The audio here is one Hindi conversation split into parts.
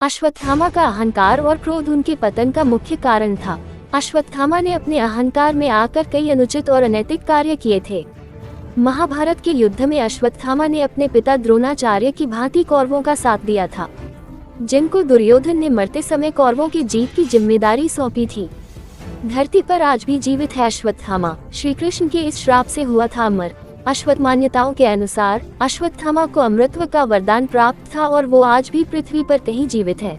अश्वत्थामा का अहंकार और क्रोध उनके पतन का मुख्य कारण था। अश्वत्थामा ने अपने अहंकार में आकर कई अनुचित और अनैतिक कार्य किए थे। महाभारत के युद्ध में अश्वत्थामा ने अपने पिता द्रोणाचार्य की भांति कौरवों का साथ दिया था, जिनको दुर्योधन ने मरते समय कौरवों की जीत की जिम्मेदारी सौंपी थी। धरती पर आज भी जीवित है अश्वत्थामा। श्री कृष्ण के इस श्राप से हुआ था अमर। अश्वत्थ मान्यताओं के अनुसार अश्वत्थामा को अमृतत्व का वरदान प्राप्त था और वो आज भी पृथ्वी पर कहीं जीवित है।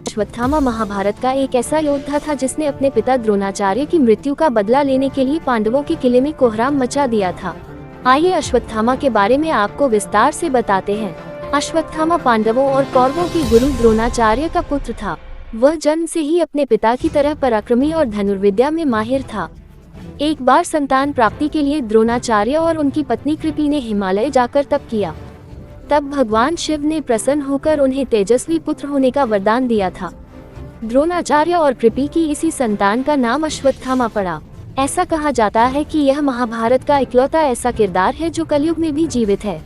अश्वत्थामा महाभारत का एक ऐसा योद्धा था जिसने अपने पिता द्रोणाचार्य की मृत्यु का बदला लेने के लिए पांडवों के किले में कोहराम मचा दिया था। आइए अश्वत्थामा के बारे में आपको विस्तार से बताते हैं। अश्वत्थामा पांडवों और कौरवों के गुरु द्रोणाचार्य का पुत्र था। वह जन्म से ही अपने पिता की तरह पराक्रमी और धनुर्विद्या में माहिर था। एक बार संतान प्राप्ति के लिए द्रोणाचार्य और उनकी पत्नी कृपि ने हिमालय जाकर तप किया। तब भगवान शिव ने प्रसन्न होकर उन्हें तेजस्वी पुत्र होने का वरदान दिया था। द्रोणाचार्य और कृपि की इसी संतान का नाम अश्वत्थामा पड़ा। ऐसा कहा जाता है कि यह महाभारत का इकलौता ऐसा किरदार है जो कलयुग में भी जीवित है।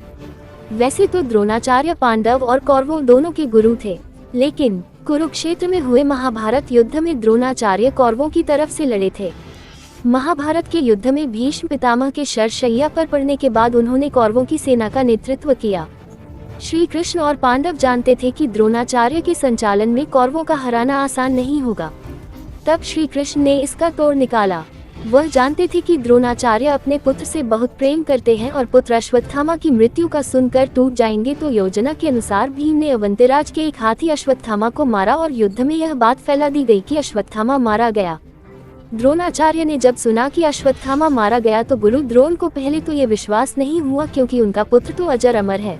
वैसे तो द्रोणाचार्य पांडव और कौरवों दोनों के गुरु थे, लेकिन कुरुक्षेत्र में हुए महाभारत युद्ध में द्रोणाचार्य कौरवों की तरफ से लड़े थे। महाभारत के युद्ध में भीष्म पितामह के शरशय्या पर पड़ने के बाद उन्होंने कौरवों की सेना का नेतृत्व किया। श्री कृष्ण और पांडव जानते थे कि द्रोणाचार्य के संचालन में कौरवों का हराना आसान नहीं होगा। तब श्री कृष्ण ने इसका तोड़ निकाला। वह जानते थे कि द्रोणाचार्य अपने पुत्र से बहुत प्रेम करते हैं और पुत्र अश्वत्थामा की मृत्यु का सुनकर टूट जाएंगे, तो योजना के अनुसार भीम ने अवंतिराज के एक हाथी अश्वत्थामा को मारा और युद्ध में यह बात फैला दी गई कि अश्वत्थामा मारा गया। द्रोणाचार्य ने जब सुना कि अश्वत्थामा मारा गया तो गुरु द्रोण को पहले तो ये विश्वास नहीं हुआ, क्योंकि उनका पुत्र तो अजर अमर है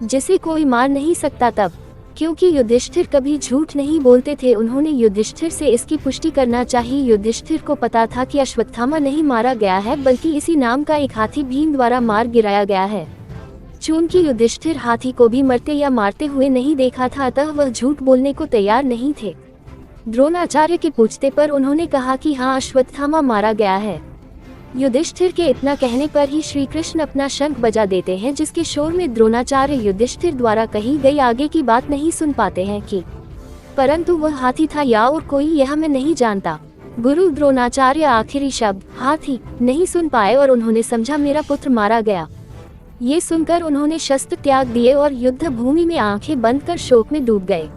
जिसे कोई मार नहीं सकता। तब क्योंकि युधिष्ठिर कभी झूठ नहीं बोलते थे, उन्होंने युधिष्ठिर से इसकी पुष्टि करना चाहिए। युधिष्ठिर को पता था कि अश्वत्थामा नहीं मारा गया है, बल्कि इसी नाम का एक हाथी भीम द्वारा मार गिराया गया है। चूंकि युधिष्ठिर हाथी को भी मरते या मारते हुए नहीं देखा था, अतः वह झूठ बोलने को तैयार नहीं थे। द्रोणाचार्य के पूछते पर उन्होंने कहा कि हाँ, अश्वत्थामा मारा गया है। युधिष्ठिर के इतना कहने पर ही श्री कृष्ण अपना शंख बजा देते हैं, जिसके शोर में द्रोणाचार्य युधिष्ठिर द्वारा कही गई आगे की बात नहीं सुन पाते हैं कि परंतु वह हाथी था या और कोई, यह मैं नहीं जानता। गुरु द्रोणाचार्य आखिरी शब्द हाथी नहीं सुन पाए और उन्होंने समझा मेरा पुत्र मारा गया। ये सुनकर उन्होंने शस्त्र त्याग दिए और युद्ध भूमि में आंखें बंद कर शोक में डूब गए।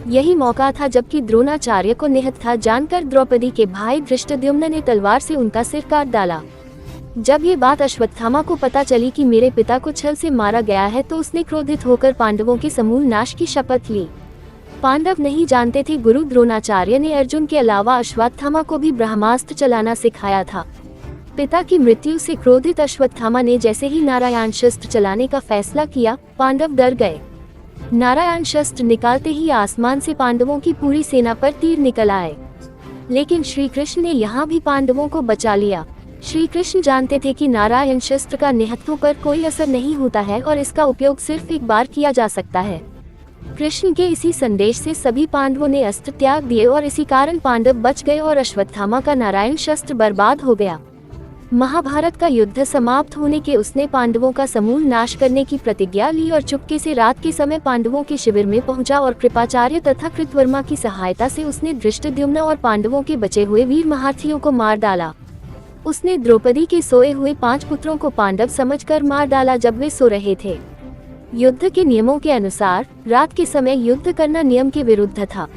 यही मौका था जबकि द्रोणाचार्य को निहत था जानकर द्रौपदी के भाई धृष्टद्युम्न ने तलवार से उनका सिर काट डाला। जब ये बात अश्वत्थामा को पता चली कि मेरे पिता को छल से मारा गया है, तो उसने क्रोधित होकर पांडवों के समूल नाश की शपथ ली। पांडव नहीं जानते थे गुरु द्रोणाचार्य ने अर्जुन के अलावा अश्वत्थामा को भी ब्रह्मास्त्र चलाना सिखाया था। पिता की मृत्यु से क्रोधित अश्वत्थामा ने जैसे ही नारायण शस्त्र चलाने का फैसला किया, पांडव डर गए। नारायण शस्त्र निकालते ही आसमान से पांडवों की पूरी सेना पर तीर निकल आए, लेकिन श्री कृष्ण ने यहाँ भी पांडवों को बचा लिया। श्री कृष्ण जानते थे कि नारायण शस्त्र का निहत्थों पर कोई असर नहीं होता है और इसका उपयोग सिर्फ एक बार किया जा सकता है। कृष्ण के इसी संदेश से सभी पांडवों ने अस्त्र त्याग दिए और इसी कारण पांडव बच गए और अश्वत्थामा का नारायण शस्त्र बर्बाद हो गया। महाभारत का युद्ध समाप्त होने के उसने पांडवों का समूल नाश करने की प्रतिज्ञा ली और चुपके से रात के समय पांडवों के शिविर में पहुंचा और कृपाचार्य तथा कृतवर्मा की सहायता से उसने धृष्टद्युम्न और पांडवों के बचे हुए वीर महारथियों को मार डाला। उसने द्रौपदी के सोए हुए 5 पुत्रों को पांडव समझकर मार डाला जब वे सो रहे थे। युद्ध के नियमों के अनुसार रात के समय युद्ध करना नियम के विरुद्ध था।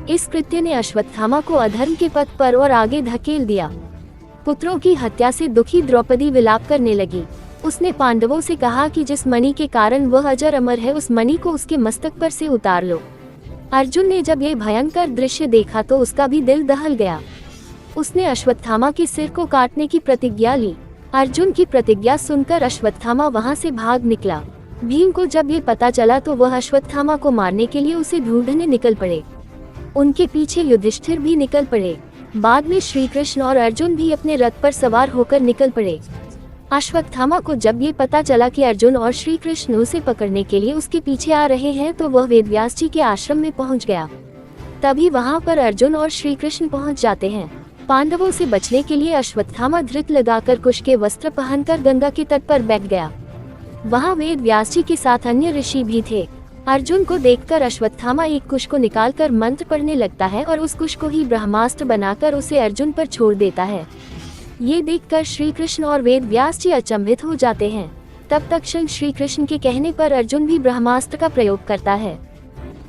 इस कृत्य ने अश्वत्थामा को अधर्म के पथ पर और आगे धकेल दिया। पुत्रों की हत्या से दुखी द्रौपदी विलाप करने लगी। उसने पांडवों से कहा कि जिस मणि के कारण वह अजर अमर है, उस मणि को उसके मस्तक पर से उतार लो। अर्जुन ने जब यह भयंकर दृश्य देखा तो उसका भी दिल दहल गया। उसने अश्वत्थामा के सिर को काटने की प्रतिज्ञा ली। अर्जुन की प्रतिज्ञा सुनकर अश्वत्थामा वहां से भाग निकला। भीम को जब ये पता चला तो वह अश्वत्थामा को मारने के लिए उसे ढूंढने निकल पड़े। उनके पीछे युधिष्ठिर भी निकल पड़े। बाद में श्री कृष्ण और अर्जुन भी अपने रथ पर सवार होकर निकल पड़े। अश्वत्थामा को जब ये पता चला कि अर्जुन और श्री कृष्ण उसे पकड़ने के लिए उसके पीछे आ रहे हैं, तो वह वेदव्यास जी के आश्रम में पहुंच गया। तभी वहां पर अर्जुन और श्री कृष्ण पहुंच जाते हैं। पांडवों से बचने के लिए अश्वत्थामा धृत लगाकर कुश के वस्त्र पहनकर गंगा के तट पर बैठ गया। वहां वेदव्यास जी के साथ अन्य ऋषि भी थे। अर्जुन को देखकर अश्वत्थामा एक कुश को निकालकर मंत्र पढ़ने लगता है और उस कुश को ही ब्रह्मास्त्र बनाकर उसे अर्जुन पर छोड़ देता है। ये देखकर श्री कृष्ण और वेद व्यास जी अचंभित हो जाते हैं। तब तक श्री कृष्ण के कहने पर अर्जुन भी ब्रह्मास्त्र का प्रयोग करता है।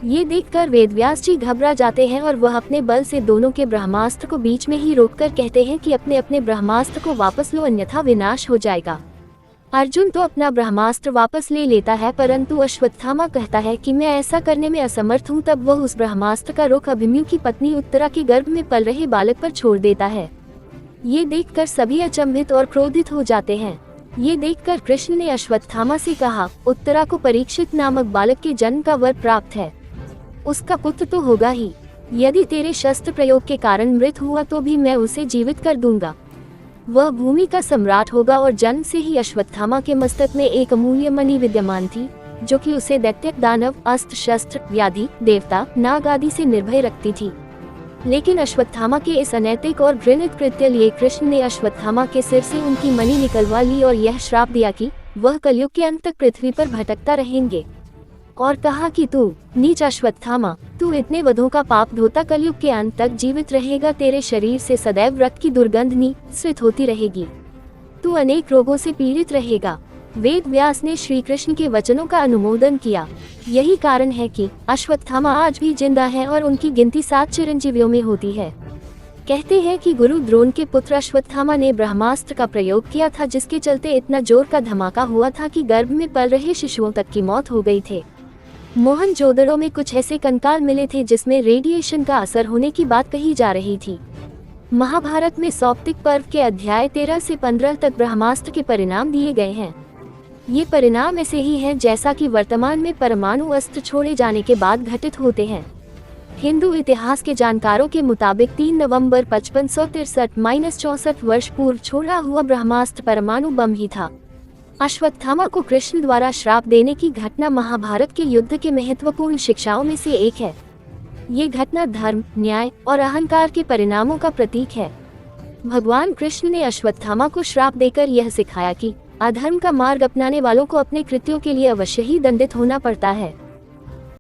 ये देखकर वेद व्यास जी घबरा जाते हैं और वह अपने बल से दोनों के ब्रह्मास्त्र को बीच में ही रोककर कहते हैं कि अपने अपने ब्रह्मास्त्र को वापस लो, अन्यथा विनाश हो जाएगा। अर्जुन तो अपना ब्रह्मास्त्र वापस ले लेता है, परंतु अश्वत्थामा कहता है कि मैं ऐसा करने में असमर्थ हूँ। तब वह उस ब्रह्मास्त्र का रुख अभिमन्यु की पत्नी उत्तरा के गर्भ में पल रहे बालक पर छोड़ देता है। ये देखकर सभी अचंभित और क्रोधित हो जाते हैं। ये देखकर कृष्ण ने अश्वत्थामा से कहा, उत्तरा को परीक्षित नामक बालक के जन्म का वर प्राप्त है, उसका पुत्र तो होगा ही। यदि तेरे शस्त्र प्रयोग के कारण मृत हुआ तो भी मैं उसे जीवित कर दूंगा। वह भूमि का सम्राट होगा। और जन्म से ही अश्वत्थामा के मस्तक में एक अमूल्य मणि विद्यमान थी, जो कि उसे दैत्य, दानव, अस्त्र शस्त्र, व्याधि, देवता, नाग आदि से निर्भय रखती थी। लेकिन अश्वत्थामा के इस अनैतिक और घृणित कृत्य लिए कृष्ण ने अश्वत्थामा के सिर से उनकी मणि निकलवा ली और यह श्राप दिया कि वह कलयुग के अंत तक पृथ्वी पर भटकता रहेंगे। और कहा कि तू नीच अश्वत्थामा, तू इतने वधों का पाप धोता कलयुग के अंत तक जीवित रहेगा। तेरे शरीर से सदैव रक्त की दुर्गंध निस्सृत होती रहेगी। तू अनेक रोगों से पीड़ित रहेगा। वेद व्यास ने श्री कृष्ण के वचनों का अनुमोदन किया। यही कारण है कि अश्वत्थामा आज भी जिंदा है और उनकी गिनती 7 चिरंजीवियों में होती है। कहते हैं कि गुरु द्रोण के पुत्र अश्वत्थामा ने ब्रह्मास्त्र का प्रयोग किया था, जिसके चलते इतना जोर का धमाका हुआ था कि गर्भ में पल रहे शिशुओं तक की मौत हो गई थी। मोहनजोदड़ो में कुछ ऐसे कंकाल मिले थे जिसमें रेडिएशन का असर होने की बात कही जा रही थी। महाभारत में सौप्तिक पर्व के अध्याय 13 से 15 तक ब्रह्मास्त्र के परिणाम दिए गए हैं। ये परिणाम ऐसे ही हैं जैसा कि वर्तमान में परमाणु अस्त्र छोड़े जाने के बाद घटित होते हैं। हिंदू इतिहास के जानकारों के मुताबिक 3 नवंबर 5563-64 वर्ष पूर्व छोड़ा हुआ ब्रह्मास्त्र परमाणु बम ही था। अश्वत्थामा को कृष्ण द्वारा श्राप देने की घटना महाभारत के युद्ध के महत्वपूर्ण शिक्षाओं में से एक है। ये घटना धर्म, न्याय और अहंकार के परिणामों का प्रतीक है। भगवान कृष्ण ने अश्वत्थामा को श्राप देकर यह सिखाया कि अधर्म का मार्ग अपनाने वालों को अपने कृत्यों के लिए अवश्य ही दंडित होना पड़ता है।